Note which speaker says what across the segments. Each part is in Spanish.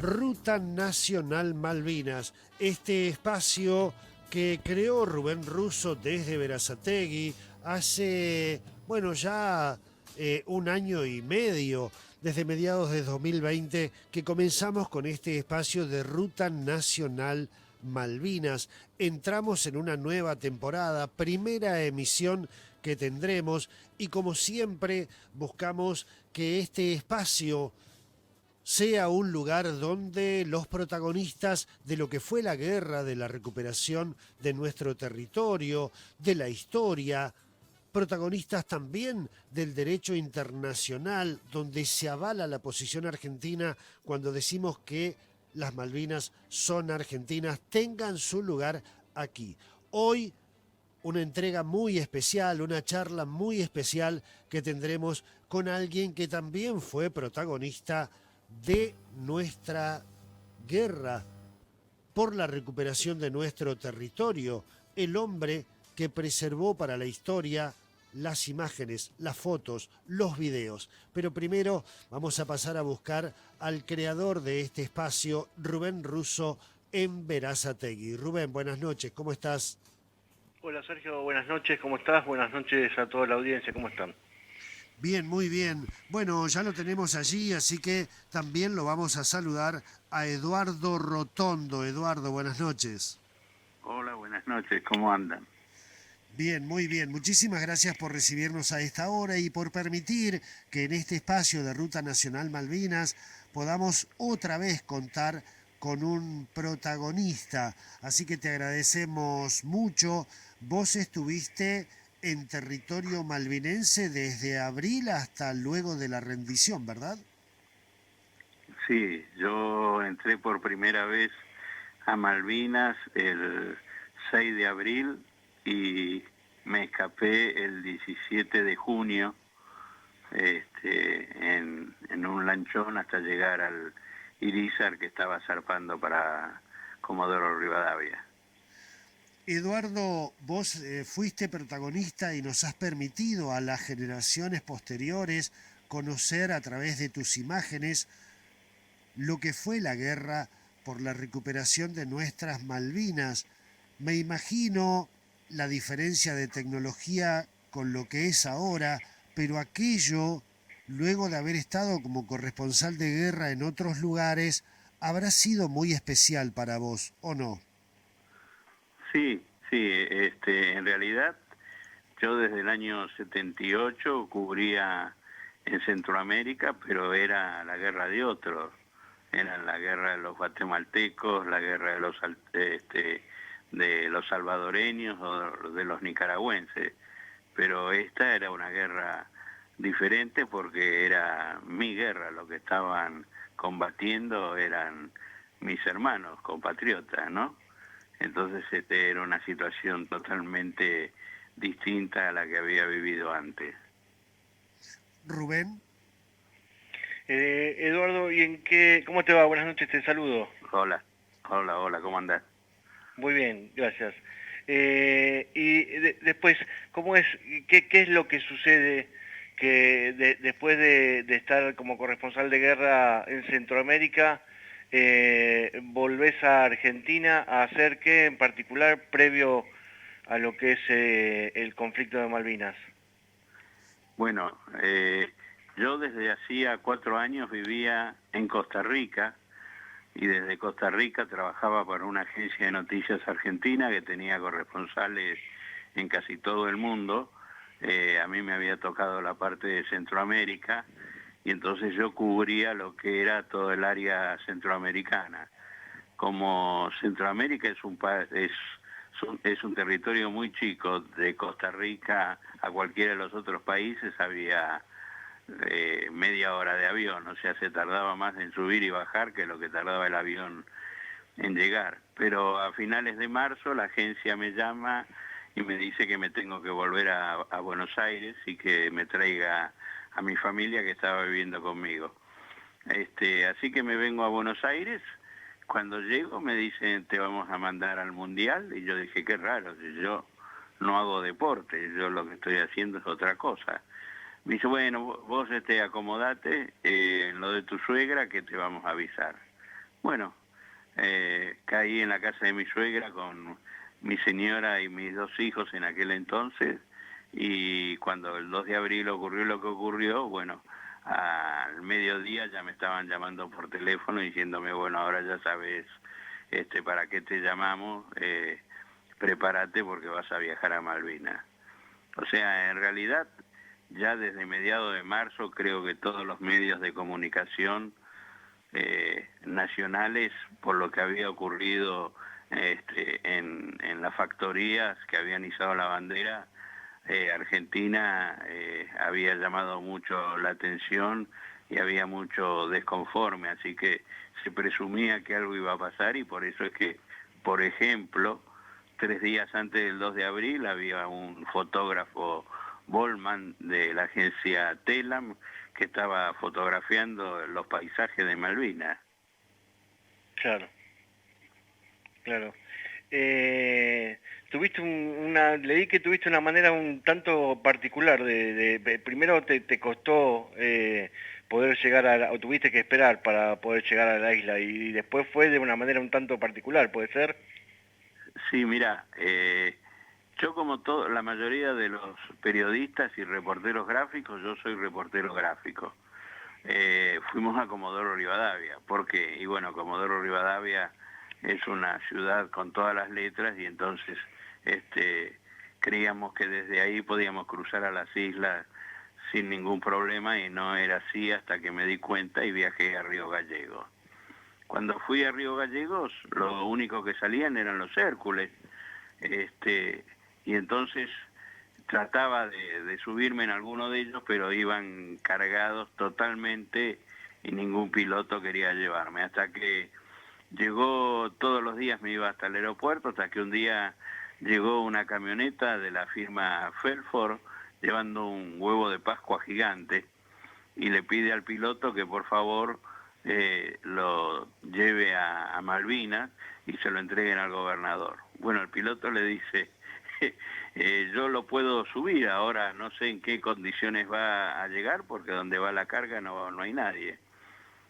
Speaker 1: Ruta Nacional Malvinas, este espacio que creó Rubén Russo desde Berazategui hace, bueno, ya un año y medio, desde mediados de 2020, que comenzamos con este espacio de Ruta Nacional Malvinas. Entramos en una nueva temporada, primera emisión que tendremos y como siempre buscamos que este espacio sea un lugar donde los protagonistas de lo que fue la guerra, de la recuperación de nuestro territorio, de la historia, protagonistas también del derecho internacional, donde se avala la posición argentina cuando decimos que las Malvinas son argentinas, tengan su lugar aquí. Hoy una entrega muy especial, una charla muy especial que tendremos con alguien que también fue protagonista de nuestra guerra por la recuperación de nuestro territorio, el hombre que preservó para la historia las imágenes, las fotos, los videos. Pero primero vamos a pasar a buscar al creador de este espacio, Rubén Russo, en Berazategui. Rubén, buenas noches, ¿cómo estás?
Speaker 2: Hola Sergio, buenas noches, ¿cómo estás? Buenas noches a toda la audiencia, ¿cómo están?
Speaker 1: Bien, muy bien. Bueno, ya lo tenemos allí, así que también lo vamos a saludar a Eduardo Rotondo. Eduardo, buenas noches.
Speaker 3: Hola, buenas noches, ¿cómo andan?
Speaker 1: Bien, muy bien. Muchísimas gracias por recibirnos a esta hora y por permitir que en este espacio de Ruta Nacional Malvinas podamos otra vez contar con un protagonista. Así que te agradecemos mucho. Vos estuviste en territorio malvinense desde abril hasta luego de la rendición, ¿verdad?
Speaker 3: Sí, yo entré por primera vez a Malvinas el 6 de abril y me escapé el 17 de junio en un lanchón hasta llegar al Irizar que estaba zarpando para Comodoro Rivadavia.
Speaker 1: Eduardo, vos fuiste protagonista y nos has permitido a las generaciones posteriores conocer a través de tus imágenes lo que fue la guerra por la recuperación de nuestras Malvinas. Me imagino la diferencia de tecnología con lo que es ahora, pero aquello, luego de haber estado como corresponsal de guerra en otros lugares, habrá sido muy especial para vos, ¿o no?
Speaker 3: Sí, sí, en realidad yo desde el año 78 cubría en Centroamérica, pero era la guerra de otros. Era la guerra de los guatemaltecos, la guerra de los salvadoreños o de los nicaragüenses. Pero esta era una guerra diferente porque era mi guerra, lo que estaban combatiendo eran mis hermanos, compatriotas, ¿no? Entonces era una situación totalmente distinta a la que había vivido antes.
Speaker 1: Rubén,
Speaker 2: Eduardo, cómo te va? Buenas noches, te saludo.
Speaker 3: Hola, hola, hola, ¿cómo andás?
Speaker 2: Muy bien, gracias. Después, ¿cómo es, qué es lo que sucede que después de estar como corresponsal de guerra en Centroamérica, volvés a Argentina a hacer qué en particular previo a lo que es el conflicto de Malvinas?
Speaker 3: Bueno, yo desde hacía 4 años vivía en Costa Rica y desde Costa Rica trabajaba para una agencia de noticias argentina que tenía corresponsales en casi todo el mundo. A mí me había tocado la parte de Centroamérica y entonces yo cubría lo que era todo el área centroamericana. Como Centroamérica es un territorio muy chico, de Costa Rica a cualquiera de los otros países había media hora de avión, o sea, se tardaba más en subir y bajar que lo que tardaba el avión en llegar. Pero a finales de marzo la agencia me llama y me dice que me tengo que volver a Buenos Aires y que me traiga a mi familia que estaba viviendo conmigo. Así que me vengo a Buenos Aires. Cuando llego me dicen te vamos a mandar al Mundial y yo dije qué raro, si yo no hago deporte, yo lo que estoy haciendo es otra cosa. Me dice, bueno, vos acomodate en lo de tu suegra que te vamos a avisar. Bueno, caí en la casa de mi suegra con mi señora y mis 2 hijos en aquel entonces, y cuando el 2 de abril ocurrió lo que ocurrió, bueno, al mediodía ya me estaban llamando por teléfono diciéndome, bueno, ahora ya sabes para qué te llamamos, prepárate porque vas a viajar a Malvinas. O sea, en realidad, ya desde mediados de marzo creo que todos los medios de comunicación nacionales, por lo que había ocurrido en las factorías que habían izado la bandera, Argentina había llamado mucho la atención y había mucho desconforme, así que se presumía que algo iba a pasar, y por eso es que, por ejemplo, 3 días antes del 2 de abril había un fotógrafo, Bollman, de la agencia Telam, que estaba fotografiando los paisajes de Malvinas.
Speaker 2: Claro, claro. Tuviste leí que tuviste una manera un tanto particular primero te costó poder llegar o tuviste que esperar para poder llegar a la isla, y después fue de una manera un tanto particular, ¿puede ser?
Speaker 3: Sí, mira, yo como la mayoría de los periodistas y reporteros gráficos, yo soy reportero gráfico. Fuimos a Comodoro Rivadavia. ¿Por qué? Y bueno, Comodoro Rivadavia es una ciudad con todas las letras, y entonces creíamos que desde ahí podíamos cruzar a las islas sin ningún problema, y no era así hasta que me di cuenta y viajé a Río Gallegos. Cuando fui a Río Gallegos, lo único que salían eran los Hércules, y entonces trataba de subirme en alguno de ellos, pero iban cargados totalmente y ningún piloto quería llevarme. Hasta que llegó, todos los días me iba hasta el aeropuerto, hasta que un día llegó una camioneta de la firma Felford llevando un huevo de Pascua gigante, y le pide al piloto que por favor lo lleve a Malvinas y se lo entreguen al gobernador. Bueno, el piloto le dice, yo lo puedo subir, ahora no sé en qué condiciones va a llegar, porque donde va la carga no hay nadie.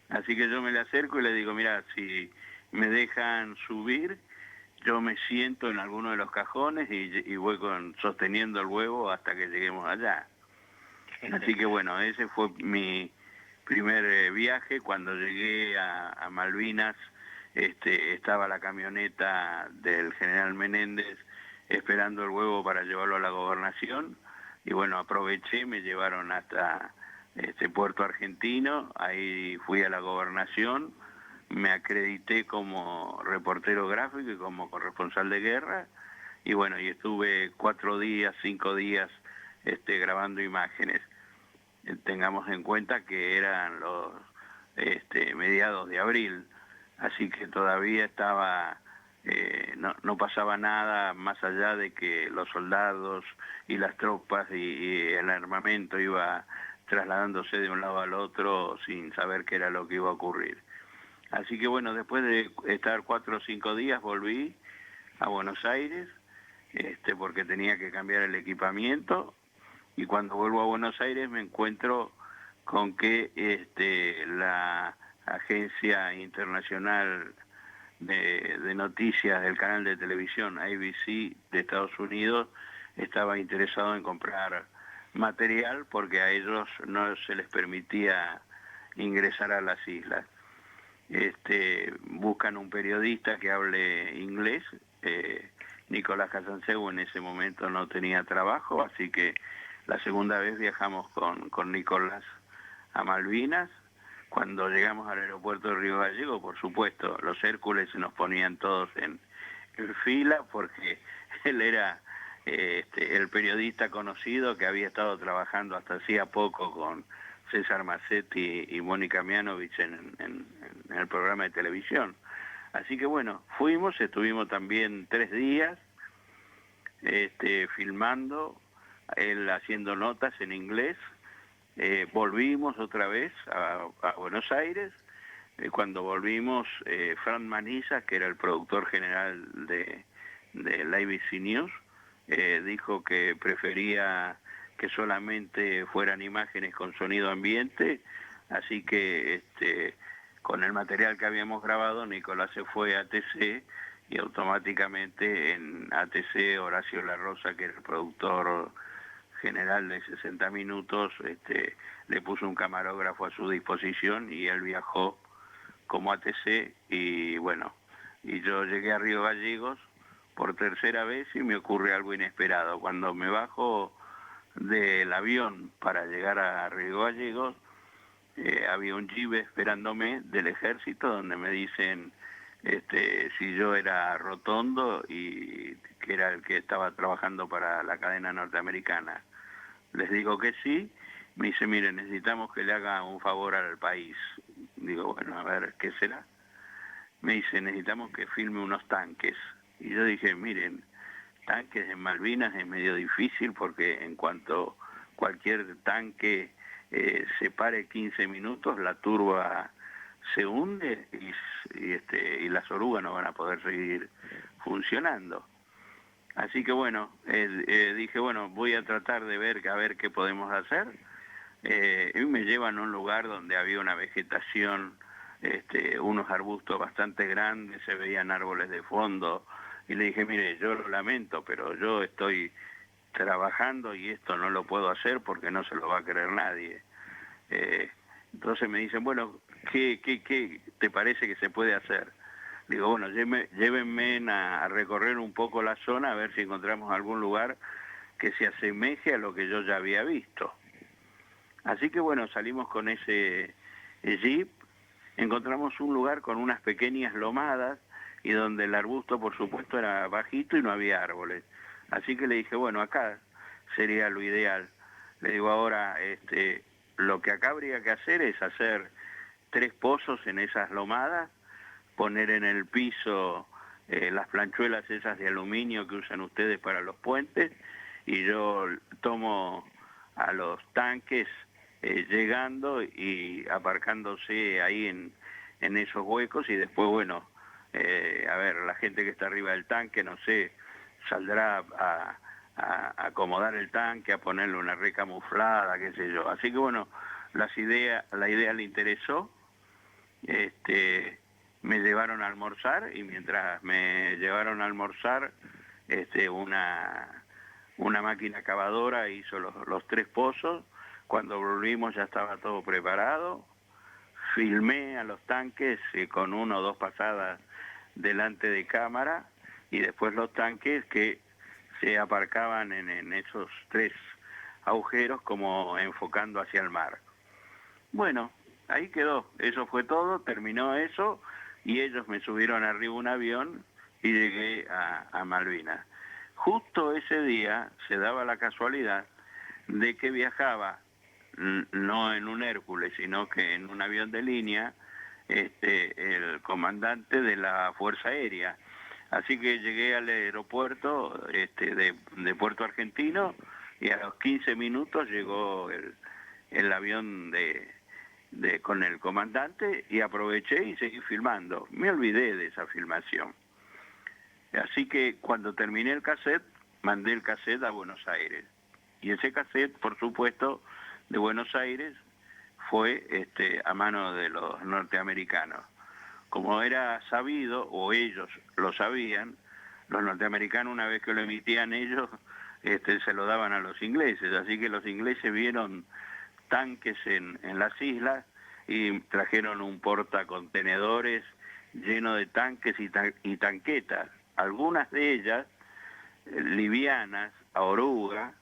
Speaker 3: Así que yo me le acerco y le digo, mira, si me dejan subir, yo me siento en alguno de los cajones y voy sosteniendo el huevo hasta que lleguemos allá. Así que bueno, ese fue mi primer viaje. Cuando llegué a Malvinas, estaba la camioneta del general Menéndez esperando el huevo para llevarlo a la gobernación, y bueno, aproveché, me llevaron hasta Puerto Argentino, ahí fui a la gobernación, me acredité como reportero gráfico y como corresponsal de guerra, y bueno, y estuve 4 días, 5 días grabando imágenes. Tengamos en cuenta que eran los mediados de abril, así que todavía estaba, no pasaba nada más allá de que los soldados y las tropas y el armamento iba trasladándose de un lado al otro sin saber qué era lo que iba a ocurrir. Así que bueno, después de estar 4 o 5 días volví a Buenos Aires, porque tenía que cambiar el equipamiento, y cuando vuelvo a Buenos Aires me encuentro con que la agencia internacional de noticias del canal de televisión ABC de Estados Unidos estaba interesado en comprar material, porque a ellos no se les permitía ingresar a las islas. Buscan un periodista que hable inglés. Nicolás Casanseu en ese momento no tenía trabajo, así que la segunda vez viajamos con Nicolás a Malvinas. Cuando llegamos al aeropuerto de Río Gallegos, por supuesto, los Hércules se nos ponían todos en fila, porque él era el periodista conocido que había estado trabajando hasta hacía poco con César Massetti y Mónica Mianovich en el programa de televisión. Así que bueno, estuvimos también 3 días filmando, él haciendo notas en inglés. Volvimos otra vez a Buenos Aires. Cuando volvimos, Fran Manilla, que era el productor general de la ABC News, dijo que prefería que solamente fueran imágenes con sonido ambiente, así que con el material que habíamos grabado, Nicolás se fue a ATC y automáticamente en ATC Horacio La Rosa, que era el productor general de 60 Minutos, le puso un camarógrafo a su disposición y él viajó como ATC y bueno, y yo llegué a Río Gallegos por tercera vez y me ocurre algo inesperado. Cuando me bajo del avión para llegar a Río Gallegos, había un jeep esperándome del ejército donde me dicen si yo era Rotondo y que era el que estaba trabajando para la cadena norteamericana. Les digo que sí. Me dice, mire, necesitamos que le haga un favor al país. Digo, bueno, a ver, ¿qué será? Me dice, necesitamos que filme unos tanques. Y yo dije, miren, tanques en Malvinas es medio difícil porque en cuanto cualquier tanque se pare 15 minutos, la turba se hunde y las orugas no van a poder seguir funcionando. Así que bueno, dije, bueno, voy a tratar de ver a ver qué podemos hacer. Y me llevan a un lugar donde había una vegetación, unos arbustos bastante grandes, se veían árboles de fondo, y le dije, mire, yo lo lamento, pero yo estoy trabajando y esto no lo puedo hacer porque no se lo va a creer nadie. Entonces me dicen, bueno, ¿qué te parece que se puede hacer? Digo, bueno, llévenme a recorrer un poco la zona a ver si encontramos algún lugar que se asemeje a lo que yo ya había visto. Así que bueno, salimos con ese jeep, encontramos un lugar con unas pequeñas lomadas y donde el arbusto por supuesto era bajito y no había árboles. Así que le dije, bueno, acá sería lo ideal. Le digo ahora, lo que acá habría que hacer es hacer 3 pozos en esas lomadas, poner en el piso las planchuelas esas de aluminio que usan ustedes para los puentes, y yo tomo a los tanques llegando y aparcándose ahí en esos huecos, y después, bueno, a ver, la gente que está arriba del tanque, no sé, saldrá a acomodar el tanque, a ponerle una recamuflada, qué sé yo. Así que bueno, la idea le interesó, me llevaron a almorzar, y mientras me llevaron a almorzar, una máquina cavadora hizo los 3 pozos. Cuando volvimos ya estaba todo preparado. Filmé a los tanques con 1 o 2 pasadas delante de cámara, y después los tanques que se aparcaban en esos 3 agujeros como enfocando hacia el mar. Bueno, ahí quedó, eso fue todo, terminó eso, y ellos me subieron arriba un avión y llegué a Malvinas. Justo ese día se daba la casualidad de que viajaba, no en un Hércules, sino que en un avión de línea, el comandante de la Fuerza Aérea. Así que llegué al aeropuerto de Puerto Argentino, y a los 15 minutos llegó el avión con el comandante, y aproveché y seguí filmando. Me olvidé de esa filmación. Así que cuando terminé el cassette, mandé el cassette a Buenos Aires. Y ese cassette, por supuesto, de Buenos Aires, fue a mano de los norteamericanos. Como era sabido, o ellos lo sabían, los norteamericanos, una vez que lo emitían ellos, se lo daban a los ingleses. Así que los ingleses vieron tanques en las islas y trajeron un portacontenedores lleno de tanques y tanquetas, algunas de ellas livianas, a oruga,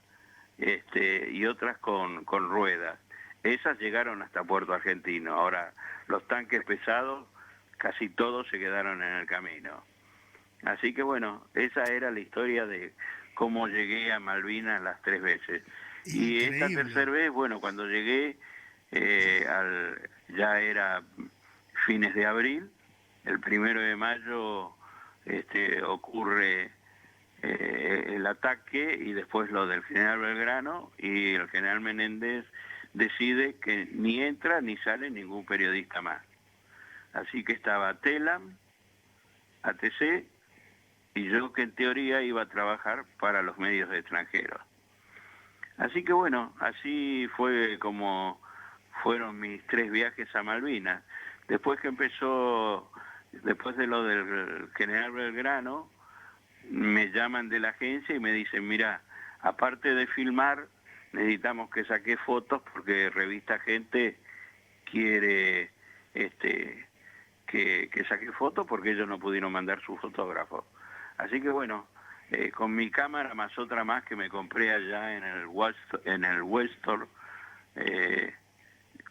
Speaker 3: y otras con ruedas. Esas llegaron hasta Puerto Argentino. Ahora, los tanques pesados, casi todos se quedaron en el camino. Así que bueno, esa era la historia de cómo llegué a Malvinas las 3 veces. Increíble. Y esta tercera vez, bueno, cuando llegué, ya era fines de abril, el 1 de mayo ocurre el ataque, y después lo del general Belgrano, y el general Menéndez decide que ni entra ni sale ningún periodista más. Así que estaba Telam, ATC, y yo, que en teoría iba a trabajar para los medios extranjeros. Así que bueno, así fue como fueron mis 3 viajes a Malvinas. Después que empezó, después de lo del general Belgrano, me llaman de la agencia y me dicen, mira, aparte de filmar, necesitamos que saque fotos porque Revista Gente quiere que saque fotos porque ellos no pudieron mandar su fotógrafo. Así que bueno, con mi cámara más otra más que me compré allá en el Westor,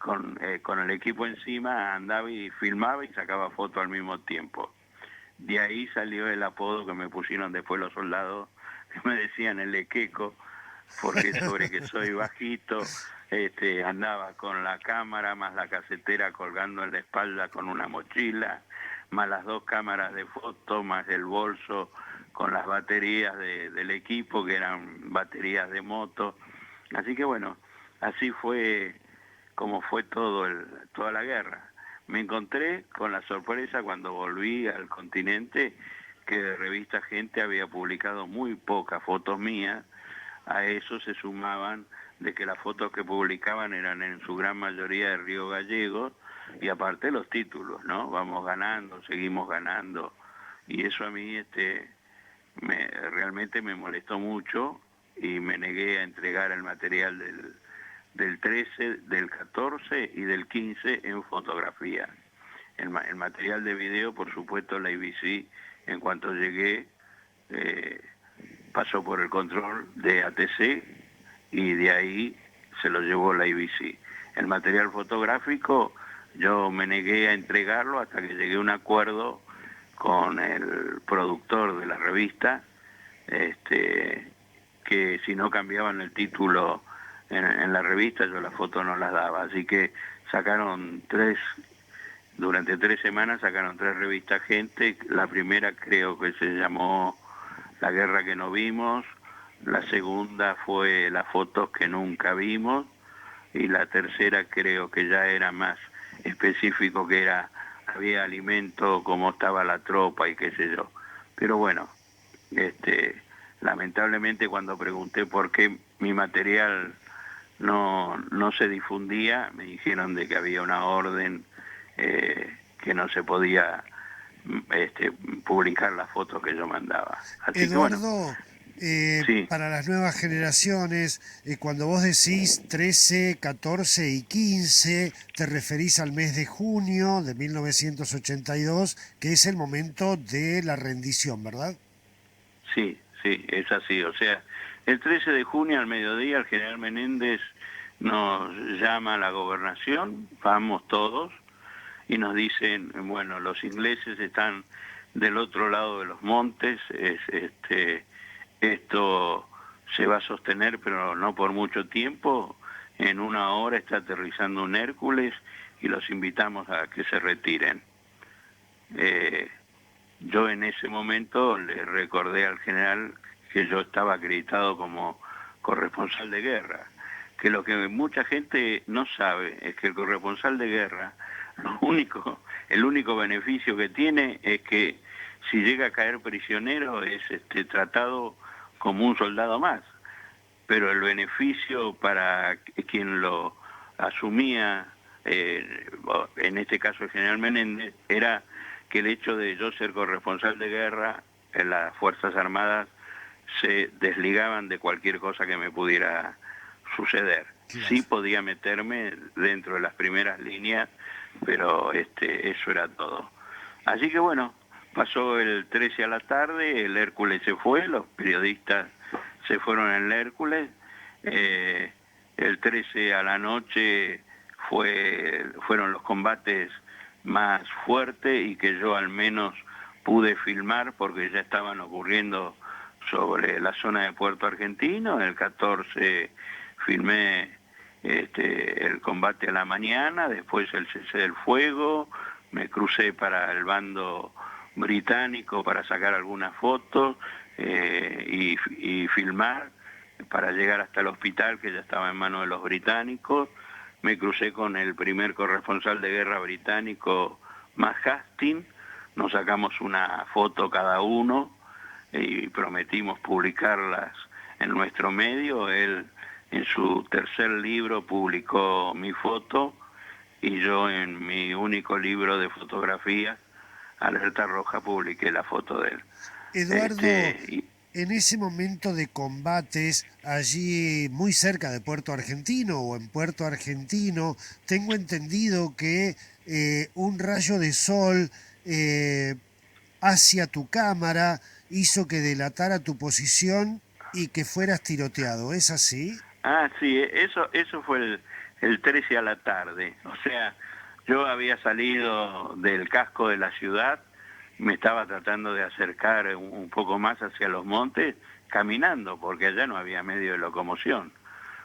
Speaker 3: con el equipo encima, andaba y filmaba y sacaba fotos al mismo tiempo. De ahí salió el apodo que me pusieron después los soldados, que me decían el Equeco, porque sobre que soy bajito, andaba con la cámara más la casetera colgando en la espalda con una mochila, más las 2 cámaras de foto, más el bolso con las baterías del equipo, que eran baterías de moto. Así que bueno, así fue como fue toda la guerra. Me encontré con la sorpresa cuando volví al continente que Revista Gente había publicado muy pocas fotos mías. A eso se sumaban de que las fotos que publicaban eran en su gran mayoría de Río Gallegos y aparte los títulos, ¿no? Vamos ganando, seguimos ganando. Y eso a mí realmente me molestó mucho y me negué a entregar el material del 13, del 14 y del 15 en fotografía. El material de video, por supuesto, la IBC, en cuanto llegué, pasó por el control de ATC y de ahí se lo llevó la IBC. El material fotográfico yo me negué a entregarlo hasta que llegué a un acuerdo con el productor de la revista, que si no cambiaban el título en la revista yo las fotos no las daba. Así que durante 3 semanas sacaron 3 revistas Gente. La primera creo que se llamó La guerra que no vimos, la segunda fue Las fotos que nunca vimos y la tercera creo que ya era más específico, que era había alimento, cómo estaba la tropa y qué sé yo. Pero bueno, lamentablemente cuando pregunté por qué mi material no se difundía, me dijeron de que había una orden que no se podía publicar las fotos que yo mandaba. Así
Speaker 1: Eduardo,
Speaker 3: que bueno, sí,
Speaker 1: para las nuevas generaciones, cuando vos decís 13, 14 y 15, te referís al mes de junio de 1982, que es el momento de la rendición, ¿verdad?
Speaker 3: sí, es así. O sea, el 13 de junio al mediodía el general Menéndez nos llama a la gobernación, vamos todos, y nos dicen, bueno, los ingleses están del otro lado de los montes, esto se va a sostener, pero no por mucho tiempo. En 1 hora está aterrizando un Hércules y los invitamos a que se retiren. Yo en ese momento le recordé al general que yo estaba acreditado como corresponsal de guerra, que lo que mucha gente no sabe es que el corresponsal de guerra, el único beneficio que tiene es que si llega a caer prisionero es tratado como un soldado más, pero el beneficio para quien lo asumía, en este caso el general Menéndez, era que el hecho de yo ser corresponsal de guerra en las Fuerzas Armadas se desligaban de cualquier cosa que me pudiera suceder.
Speaker 1: Claro.
Speaker 3: Sí podía meterme dentro de las primeras líneas, pero eso era todo. Así que bueno, pasó el 13 a la tarde, el Hércules se fue, los periodistas se fueron en el Hércules, el 13 a la noche fueron los combates más fuertes y que yo al menos pude filmar porque ya estaban ocurriendo sobre la zona de Puerto Argentino. El 14 filmé el combate a la mañana, después el cese del fuego, me crucé para el bando británico para sacar algunas fotos y filmar para llegar hasta el hospital que ya estaba en manos de los británicos. Me crucé con el primer corresponsal de guerra británico, Matt Hastings, nos sacamos una foto cada uno y prometimos publicarlas en nuestro medio. Él en su tercer libro publicó mi foto y yo en mi único libro de fotografía, Alerta Roja, publiqué la foto de él.
Speaker 1: Eduardo, en ese momento de combates, allí muy cerca de Puerto Argentino o en Puerto Argentino, tengo entendido que un rayo de sol eh, hacia tu cámara hizo que delatara tu posición y que fueras tiroteado. ¿Es así?
Speaker 3: Ah, sí, eso fue el 13 a la tarde. O sea, yo había salido del casco de la ciudad, me estaba tratando de acercar un poco más hacia los montes, caminando, porque allá no había medio de locomoción.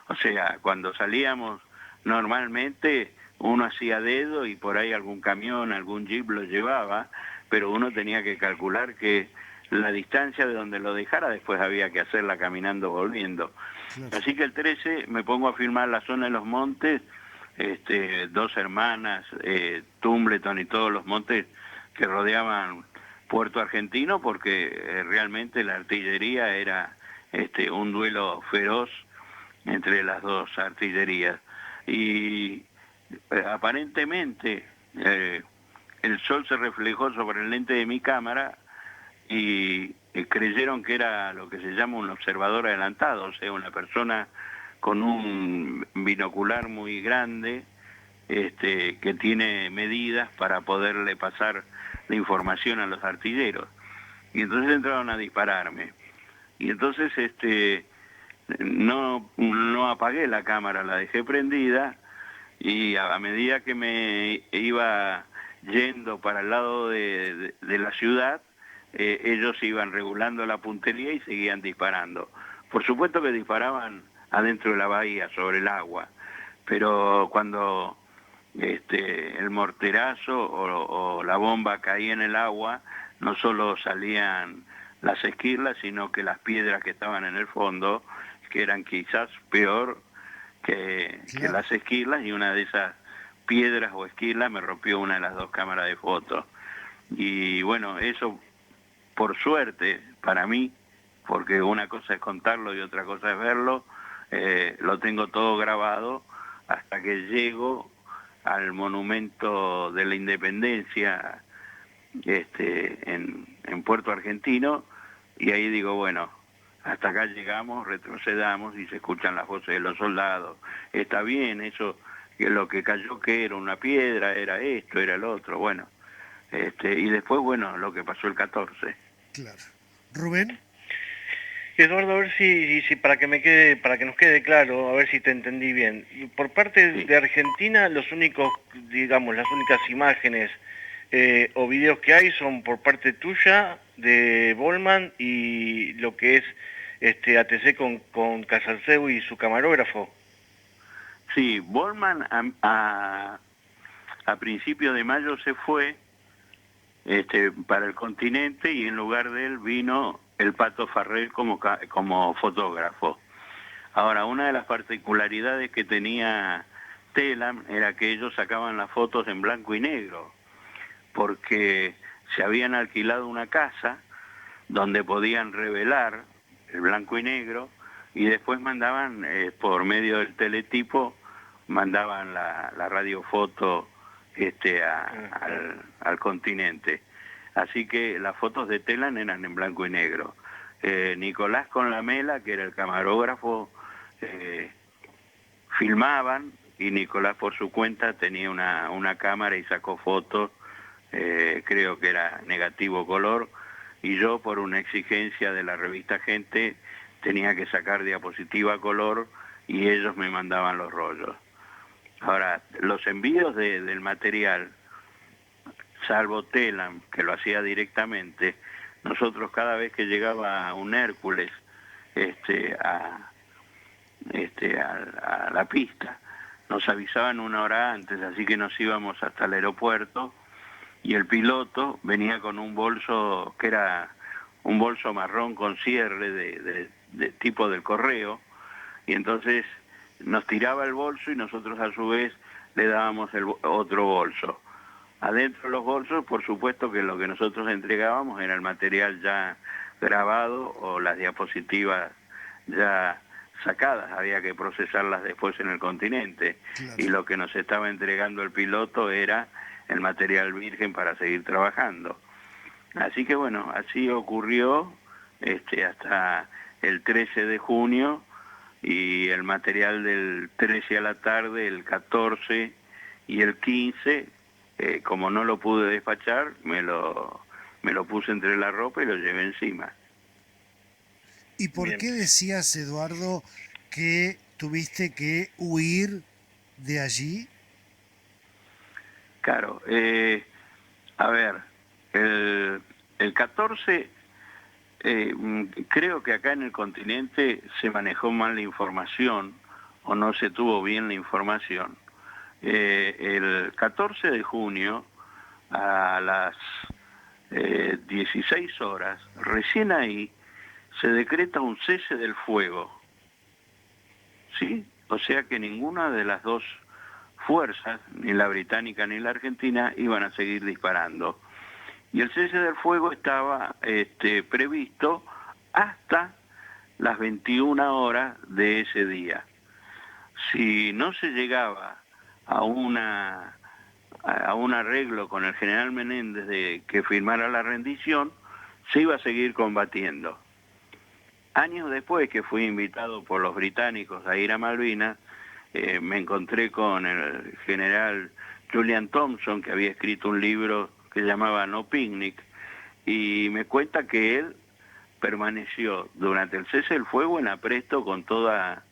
Speaker 3: O sea, cuando salíamos normalmente uno hacía dedo y por ahí algún camión, algún jeep lo llevaba, pero uno tenía que calcular que la distancia de donde lo dejara después había que hacerla caminando volviendo.
Speaker 1: Claro.
Speaker 3: Así que el 13 me pongo a filmar la zona de los montes, Dos Hermanas, Tumbleton y todos los montes que rodeaban Puerto Argentino, porque realmente la artillería era un duelo feroz entre las dos artillerías. Y aparentemente el sol se reflejó sobre el lente de mi cámara y creyeron que era lo que se llama un observador adelantado, o sea, una persona con un binocular muy grande, que tiene medidas para poderle pasar la información a los artilleros. Y entonces entraron a dispararme. Y entonces no apagué la cámara, la dejé prendida, y a medida que me iba yendo para el lado de la ciudad, ellos iban regulando la puntería y seguían disparando. Por supuesto que disparaban adentro de la bahía, sobre el agua, pero cuando el morterazo o la bomba caía en el agua, no solo salían las esquirlas, sino que las piedras que estaban en el fondo, que eran quizás peor que las esquirlas, y una de esas piedras o esquirlas me rompió una de las dos cámaras de fotos. Y bueno, eso por suerte para mí, porque una cosa es contarlo y otra cosa es verlo, lo tengo todo grabado hasta que llego al monumento de la Independencia en Puerto Argentino, y ahí digo, bueno, hasta acá llegamos, retrocedamos y se escuchan las voces de los soldados. Está bien, eso, que lo que cayó que era una piedra, era esto, era el otro, bueno. Y después, bueno, lo que pasó el 14.
Speaker 1: Claro. Rubén.
Speaker 2: Eduardo, a ver si para que nos quede claro, a ver si te entendí bien. Por parte
Speaker 3: Sí.
Speaker 2: de Argentina, los únicos, digamos, las únicas imágenes o videos que hay son por parte tuya, de Bolman, y lo que es ATC con Casalceu y su camarógrafo.
Speaker 3: Sí, Borman a principios de mayo se fue para el continente, y en lugar de él vino el Pato Farrell como fotógrafo. Ahora, una de las particularidades que tenía Telam era que ellos sacaban las fotos en blanco y negro, porque se habían alquilado una casa donde podían revelar el blanco y negro, y después mandaban, por medio del teletipo, mandaban la radiofoto al continente. Así que las fotos de Telam eran en blanco y negro. Nicolás con la Mela, que era el camarógrafo, filmaban, y Nicolás por su cuenta tenía una cámara y sacó fotos, creo que era negativo color, y yo, por una exigencia de la revista Gente, tenía que sacar diapositiva color, y ellos me mandaban los rollos. Ahora, los envíos del material, salvo Telam, que lo hacía directamente, nosotros cada vez que llegaba un Hércules a la pista, nos avisaban una hora antes, así que nos íbamos hasta el aeropuerto, y el piloto venía con un bolso que era un bolso marrón con cierre de tipo del correo, y entonces nos tiraba el bolso y nosotros a su vez le dábamos otro bolso. Adentro de los bolsos, por supuesto que lo que nosotros entregábamos era el material ya grabado o las diapositivas ya sacadas, había que procesarlas después en el continente,
Speaker 1: Claro.
Speaker 3: y lo que nos estaba entregando el piloto era el material virgen para seguir trabajando. Así que bueno, así ocurrió hasta el 13 de junio, y el material del 13 a la tarde, el 14 y el 15, como no lo pude despachar, me lo puse entre la ropa y lo llevé encima.
Speaker 1: ¿Y por
Speaker 2: Bien.
Speaker 1: qué decías, Eduardo, que tuviste que huir de allí?
Speaker 3: Claro, a ver, el 14, creo que acá en el continente se manejó mal la información, o no se tuvo bien la información. El 14 de junio, a las 16 horas, recién ahí se decreta un cese del fuego, ¿sí? O sea que ninguna de las dos fuerzas, ni la británica ni la argentina, iban a seguir disparando. Y el cese del fuego estaba previsto hasta las 21 horas de ese día. Si no se llegaba a un arreglo con el general Menéndez de que firmara la rendición, se iba a seguir combatiendo. Años después, que fui invitado por los británicos a ir a Malvinas, me encontré con el general Julian Thompson, que había escrito un libro que llamaba No Picnic, y me cuenta que él permaneció durante el cese del fuego en apresto con toda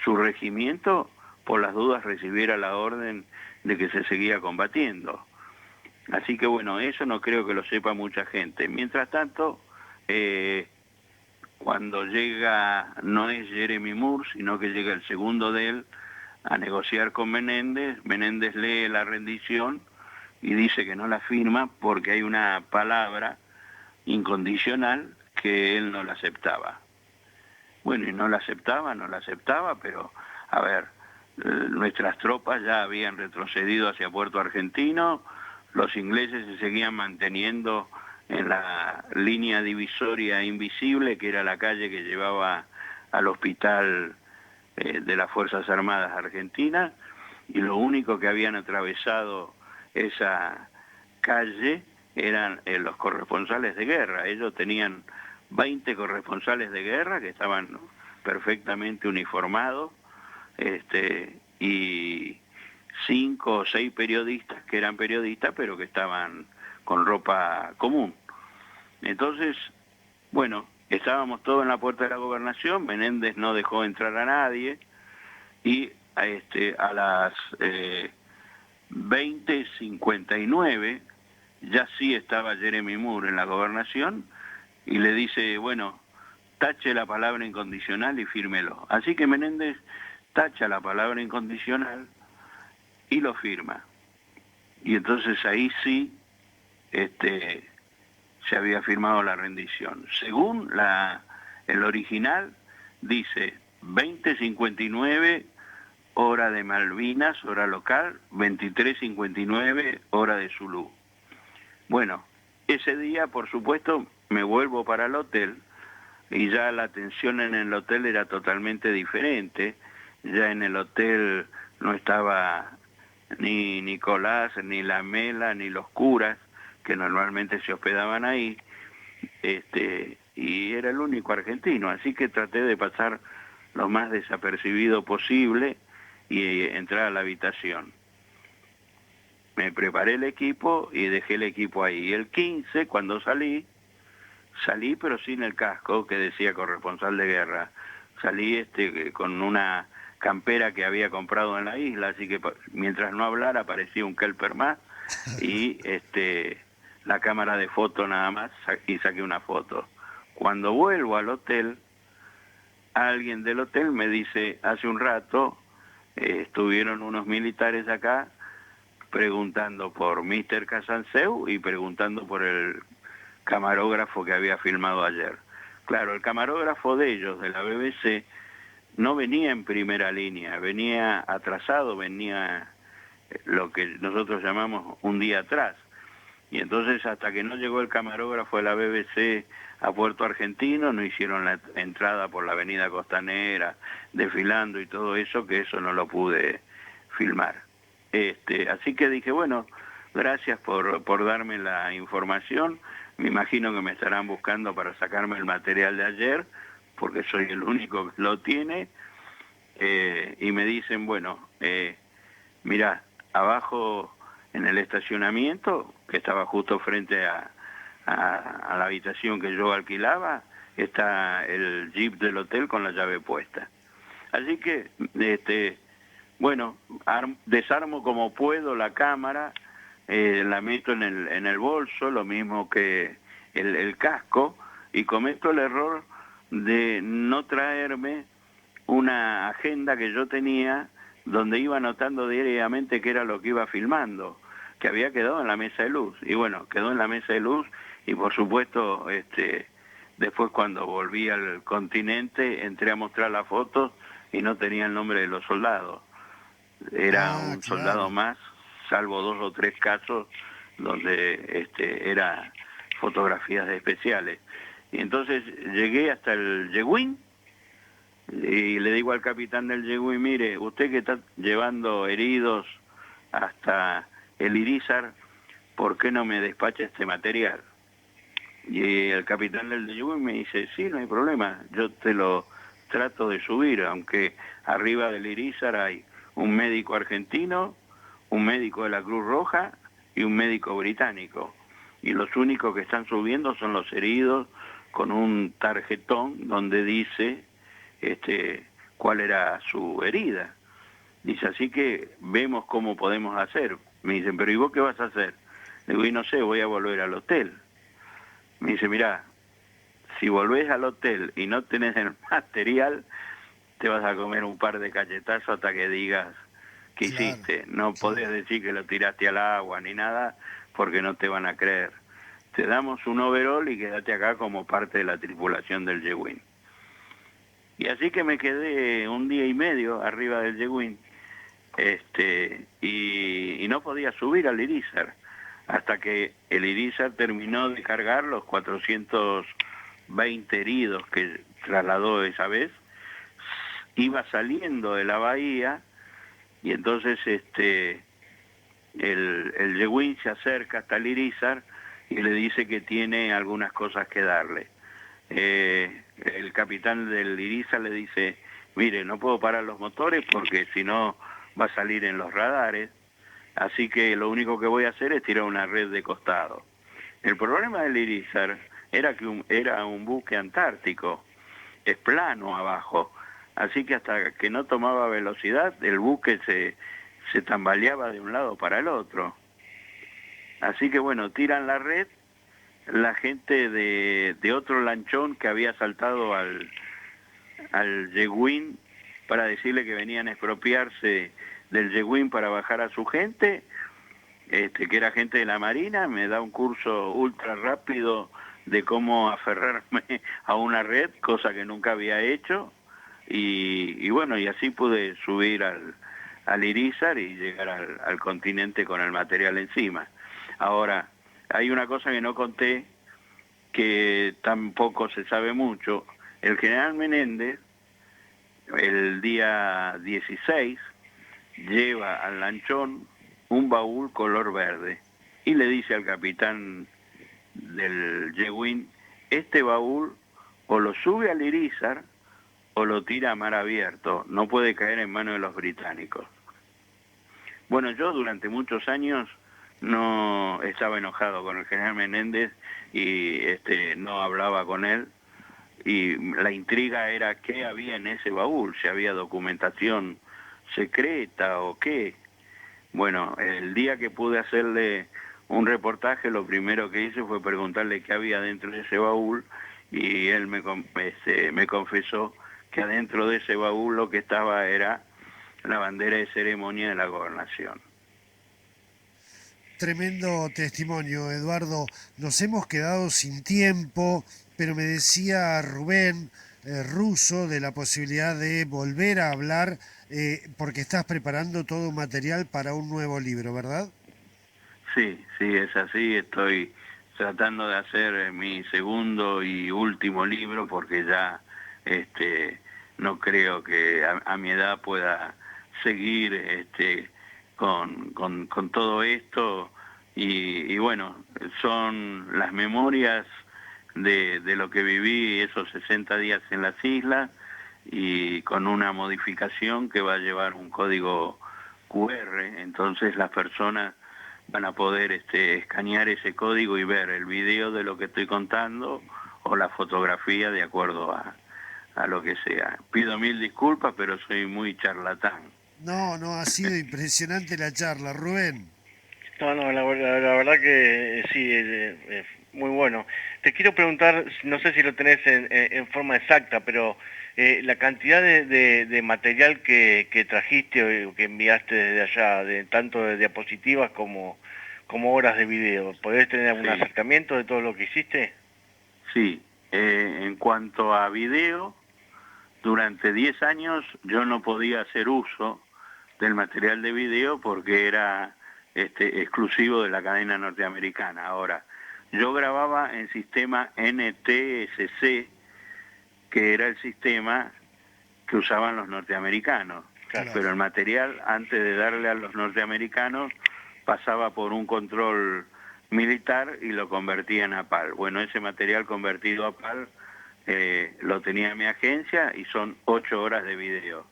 Speaker 3: su regimiento, por las dudas recibiera la orden de que se seguía combatiendo. Así que bueno, eso no creo que lo sepa mucha gente. Mientras tanto, cuando llega, no es Jeremy Moore, sino que llega el segundo de él a negociar con Menéndez, Menéndez lee la rendición y dice que no la firma porque hay una palabra incondicional que él no la aceptaba. Bueno, y no la aceptaba, pero, a ver, nuestras tropas ya habían retrocedido hacia Puerto Argentino, los ingleses se seguían manteniendo en la línea divisoria invisible, que era la calle que llevaba al hospital de las Fuerzas Armadas Argentinas, y lo único que habían atravesado esa calle eran los corresponsales de guerra. Ellos tenían 20 corresponsales de guerra que estaban perfectamente uniformados, y 5 o 6 periodistas que eran periodistas pero que estaban con ropa común. Entonces, bueno, estábamos todos en la puerta de la gobernación, Menéndez no dejó entrar a nadie, y a las 20:59 ya sí estaba Jeremy Moore en la gobernación, y le dice, bueno, tache la palabra incondicional y fírmelo. Así que Menéndez tacha la palabra incondicional y lo firma. Y entonces ahí sí se había firmado la rendición. Según el original, dice 20:59 hora de Malvinas, hora local, 23:59 hora de Zulú. Bueno, ese día, por supuesto, me vuelvo para el hotel, y ya la atención en el hotel era totalmente diferente. Ya en el hotel no estaba ni Nicolás, ni la Mela, ni los curas, que normalmente se hospedaban ahí, y era el único argentino, así que traté de pasar lo más desapercibido posible y entrar a la habitación. Me preparé el equipo y dejé el equipo ahí. Y el 15, cuando salí pero sin el casco que decía corresponsal de guerra. Salí con una campera que había comprado en la isla, así que mientras no hablara aparecía un kelper más, y la cámara de foto nada más, y saqué una foto. Cuando vuelvo al hotel, alguien del hotel me dice, hace un rato estuvieron unos militares acá preguntando por Mr. Casanseu y preguntando por el camarógrafo que había filmado ayer. Claro, el camarógrafo de ellos, de la BBC, no venía en primera línea, venía atrasado, venía lo que nosotros llamamos un día atrás. Y entonces hasta que no llegó el camarógrafo de la BBC a Puerto Argentino, no hicieron la entrada por la avenida Costanera, desfilando y todo eso, que eso no lo pude filmar. Así que dije, bueno, gracias por darme la información. Me imagino que me estarán buscando para sacarme el material de ayer, porque soy el único que lo tiene. Y me dicen, bueno, mirá, abajo en el estacionamiento, que estaba justo frente a la habitación que yo alquilaba, está el jeep del hotel con la llave puesta. Así que, bueno, desarmo como puedo la cámara, la meto en el bolso, lo mismo que el casco, y cometo el error de no traerme una agenda que yo tenía donde iba anotando diariamente qué era lo que iba filmando, que había quedado en la mesa de luz. Y bueno, quedó en la mesa de luz y por supuesto, después cuando volví al continente entré a mostrar las fotos y no tenía el nombre de los soldados. Era un soldado más, salvo 2 o 3 casos donde era fotografías de especiales. Y entonces llegué hasta el Yeguín y le digo al capitán del Yeguín, mire, usted que está llevando heridos hasta el Irízar, ¿por qué no me despacha este material? Y el capitán del Yeguín me dice, sí, no hay problema, yo te lo trato de subir, aunque arriba del Irízar hay un médico argentino, un médico de la Cruz Roja y un médico británico. Y los únicos que están subiendo son los heridos con un tarjetón donde dice cuál era su herida. Dice, así que vemos cómo podemos hacer. Me dicen, pero ¿y vos qué vas a hacer? Le digo, y no sé, voy a volver al hotel. Me dice, mirá, si volvés al hotel y no tenés el material, te vas a comer un par de cachetazos hasta que digas qué hiciste. No podés decir que lo tiraste al agua ni nada, porque no te van a creer. Te damos un overol y quédate acá como parte de la tripulación del Yeguín. Y así que me quedé 1 día y medio arriba del Yeguín, y no podía subir al Irízar, hasta que el Irízar terminó de cargar los 420 heridos que trasladó esa vez. Iba saliendo de la bahía y entonces el Yeguín se acerca hasta el Irízar y le dice que tiene algunas cosas que darle. El capitán del Irízar le dice, mire, no puedo parar los motores porque si no va a salir en los radares, así que lo único que voy a hacer es tirar una red de costado. El problema del Irízar era que era un buque antártico, es plano abajo, así que hasta que no tomaba velocidad el buque se tambaleaba de un lado para el otro. Así que bueno, tiran la red la gente de otro lanchón que había saltado al Yeguín para decirle que venían a expropiarse del Yeguín para bajar a su gente, que era gente de la Marina. Me da un curso ultra rápido de cómo aferrarme a una red, cosa que nunca había hecho, y bueno, y así pude subir al Irízar y llegar al continente con el material encima. Ahora, hay una cosa que no conté, que tampoco se sabe mucho. El general Menéndez, el día 16, lleva al lanchón un baúl color verde y le dice al capitán del Yeguín, este baúl o lo sube al Irízar o lo tira a mar abierto, no puede caer en manos de los británicos. Bueno, yo durante muchos años no estaba enojado con el general Menéndez y no hablaba con él, y la intriga era qué había en ese baúl, si había documentación secreta o qué. Bueno, el día que pude hacerle un reportaje, lo primero que hice fue preguntarle qué había dentro de ese baúl, y él me confesó que adentro de ese baúl lo que estaba era la bandera de ceremonia de la gobernación.
Speaker 1: Tremendo testimonio, Eduardo. Nos hemos quedado sin tiempo, pero me decía Rubén Russo de la posibilidad de volver a hablar porque estás preparando todo un material para un nuevo libro, ¿verdad?
Speaker 3: Sí, sí, es así. Estoy tratando de hacer mi segundo y último libro porque ya no creo que a mi edad pueda seguir con todo esto. Y bueno, son las memorias de lo que viví esos 60 días en las islas y con una modificación que va a llevar un código QR. Entonces las personas van a poder escanear ese código y ver el video de lo que estoy contando o la fotografía de acuerdo a lo que sea. Pido mil disculpas, pero soy muy charlatán.
Speaker 1: No, no, ha sido impresionante la charla, Rubén.
Speaker 2: No, no, la verdad que sí, es muy bueno. Te quiero preguntar, no sé si lo tenés en forma exacta, pero la cantidad de material que trajiste o que enviaste desde allá, tanto de diapositivas como horas de video, ¿podés tener algún
Speaker 3: Sí,
Speaker 2: acercamiento de todo lo que hiciste?
Speaker 3: sí. En cuanto a video, durante 10 años yo no podía hacer uso del material de video porque era exclusivo de la cadena norteamericana. Ahora, yo grababa en sistema NTSC, que era el sistema que usaban los norteamericanos,
Speaker 2: Claro.
Speaker 3: pero el material, antes de darle a los norteamericanos, pasaba por un control militar y lo convertían a PAL. Bueno, ese material convertido a PAL lo tenía mi agencia y son 8 horas de video.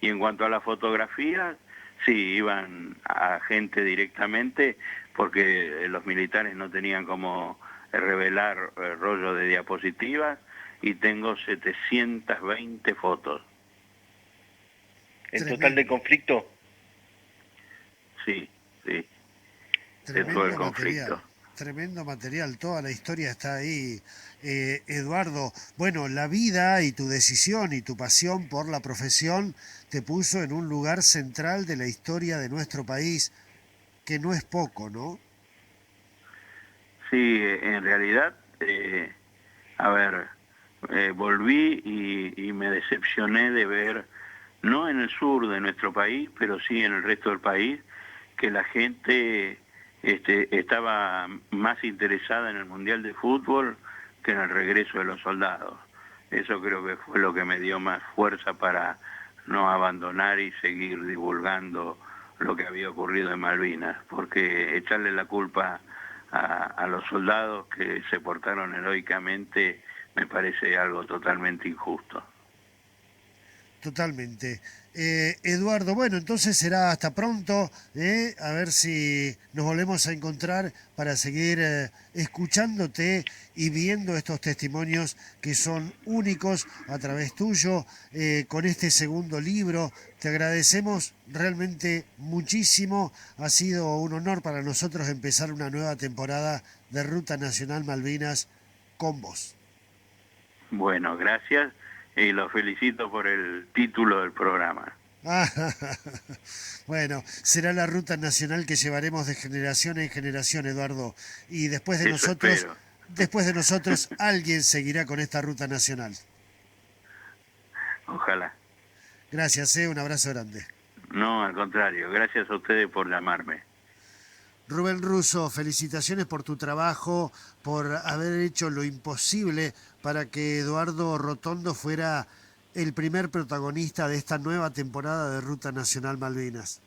Speaker 3: Y en cuanto a la fotografía, sí, iban a gente directamente porque los militares no tenían como revelar rollo de diapositivas y tengo 720 fotos.
Speaker 2: ¿En total de
Speaker 1: Tremendo,
Speaker 2: conflicto?
Speaker 3: Sí, sí, de todo el
Speaker 1: tremendo
Speaker 3: conflicto.
Speaker 1: material, tremendo material. Toda la historia está ahí. Eduardo, bueno, la vida y tu decisión y tu pasión por la profesión te puso en un lugar central de la historia de nuestro país, que no es poco, ¿no?
Speaker 3: Sí, en realidad, a ver, volví y me decepcioné de ver, no en el sur de nuestro país, pero sí en el resto del país, que la gente estaba más interesada en el Mundial de Fútbol que en el regreso de los soldados. Eso creo que fue lo que me dio más fuerza para no abandonar y seguir divulgando lo que había ocurrido en Malvinas, porque echarle la culpa a los soldados que se portaron heroicamente me parece algo totalmente injusto.
Speaker 1: Totalmente. Eduardo, bueno, entonces será hasta pronto, a ver si nos volvemos a encontrar para seguir escuchándote y viendo estos testimonios que son únicos a través tuyo, con este segundo libro. Te agradecemos realmente muchísimo. Ha sido un honor para nosotros empezar una nueva temporada de Ruta Nacional Malvinas con vos.
Speaker 3: Bueno, gracias y los felicito por el título del programa.
Speaker 1: Bueno, será la ruta nacional que llevaremos de generación en generación, Eduardo. Y
Speaker 3: Eso espero.
Speaker 1: después de nosotros, alguien seguirá con esta ruta nacional.
Speaker 3: Ojalá.
Speaker 1: Gracias, un abrazo grande.
Speaker 3: No, al contrario, gracias a ustedes por llamarme.
Speaker 1: Rubén Russo, felicitaciones por tu trabajo, por haber hecho lo imposible para que Eduardo Rotondo fuera el primer protagonista de esta nueva temporada de Ruta Nacional Malvinas.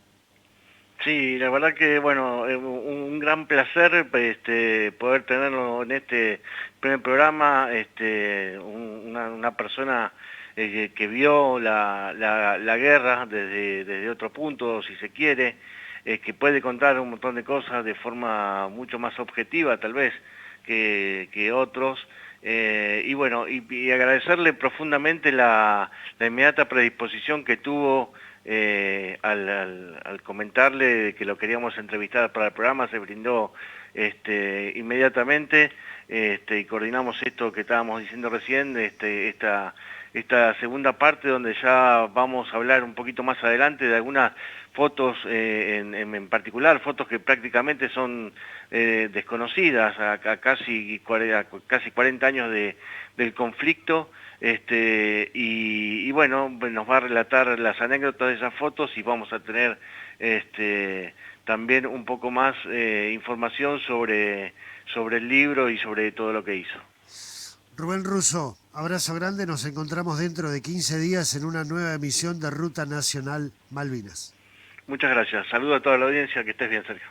Speaker 2: Sí, la verdad que bueno, un gran placer poder tenerlo en este primer programa, una persona que vio la guerra desde otro punto, si se quiere, que puede contar un montón de cosas de forma mucho más objetiva tal vez que otros. Y bueno, y agradecerle profundamente la inmediata predisposición que tuvo al comentarle que lo queríamos entrevistar para el programa, se brindó inmediatamente y coordinamos esto que estábamos diciendo recién, esta segunda parte donde ya vamos a hablar un poquito más adelante de algunas fotos, en particular fotos que prácticamente son desconocidas a casi 40 años del conflicto. Y bueno, nos va a relatar las anécdotas de esas fotos y vamos a tener también un poco más información sobre el libro y sobre todo lo que hizo.
Speaker 1: Rubén Russo, abrazo grande, nos encontramos dentro de 15 días en una nueva emisión de Ruta Nacional Malvinas.
Speaker 2: Muchas gracias. Saludo a toda la audiencia, que estés bien, Sergio.